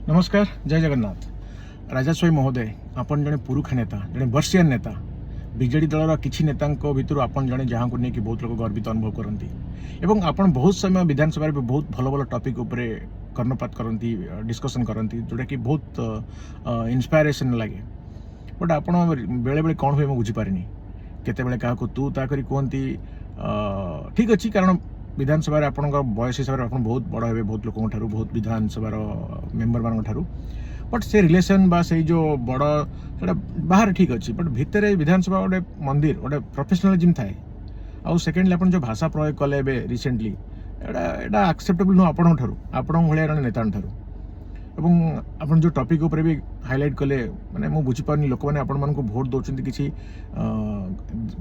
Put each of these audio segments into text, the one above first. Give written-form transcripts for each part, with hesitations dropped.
नमस्कार जय जगन्नाथ राजास्वाई महोदय आपन जड़े पुरुखा नेता जड़े वर्षियान नेता विजेडी दलर किसी नेता भितर आपन जड़े जहाँ को लेकिन बहुत लोग गर्वित अनुभव करती एवं आपन बहुत समय विधानसभा बहुत भल भल टॉपिक उपरे कर्णपात करती डिस्कशन करती जोटा कि बहुत इन्स्पायरेशन लगे बट आप बेले बेले कौन हुए मुझे बुझीपारे केते क्या तू ताकरी कहती ठीक अच्छी कारण विधानसभा आपण बयस हिसाब से बहुत बड़ हे बहुत लोक बहुत विधानसभा मेम्बर मान बट से रिलेशन बा से जो बड़ से बाहर ठीक अच्छी बट भितर विधानसभा गोटे मंदिर गोटे प्रोफेशनलिज्म थाए आउ सेकेंडली आप जो भाषा प्रयोग कले रिसेंटली एटा एक्सेप्टेबल नुह आपण भाया नेता एवं आप जो टॉपिक उपर भी हाईलाइट कले माने मु बुझीपारनी लोक मैंने आपण मानक भोट दौरान किसी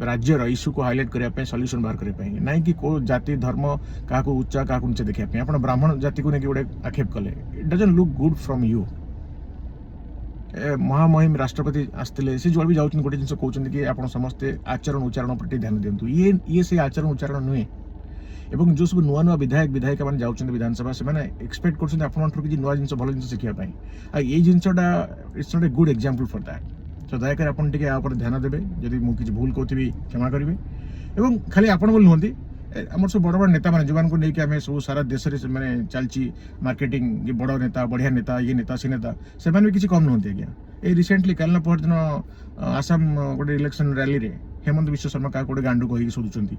राज्यर इश्यू को हाईलाइट करने सल्यूशन बाहर करने ना कि को जाति धर्म क्या उच्चा क्या नीचे देखा आप ब्राह्मण जाति को लेकिन गोटे आक्षेप कले it doesn't look good from you महामहिम राष्ट्रपति आसते से जो भी जाऊँ गोटे जिन कहते कि आप समस्ते आचरण उच्चारण पर ध्यान दिंतु ये से आचरण उच्चारण नुहे एवं जो सब नुआ नुआ विधायक विधायिका मैंने जाऊँ विधानसभा से एक्सपेक्ट कर नुआ जिन भल जिन शिखापी ये जिनसा it's not a good example for that तो दयाकर आप ध्यान देवे जदि मुझे भूल कहती क्षमा करेंगे एवं खाली आपण बोल नुहति आम सब बड़ बड़ नेता मैंने जो लेकिन आम सब सारा देश में चलती मार्केटिंग ये बड़ नेता बढ़िया नेता ये नेता से नेता से भी किसी कम नुहति आज्ञा ये रिसेंटली काल पहर दिन आसाम गोटे इलेक्शन रैली रे हेमंत विश्व शर्मा क्या गोटे गांडू कही शोधुंट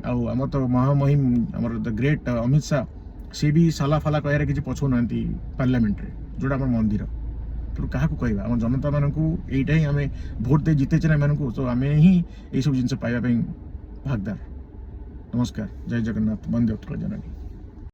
आम तो महामहिम आमर द ग्रेट अमित शाह सी भी साला फाला कह कि पछौना पार्लियामेंट रे जोड़ा आम मंदिर तो क्या कहवा आम जनता मानक यहीटा ही आम भोट दे जीते मानक तो आम ही यही सब जिन पाइबा भागदार। नमस्कार जय जगन्नाथ वंदे उत्कल जननी।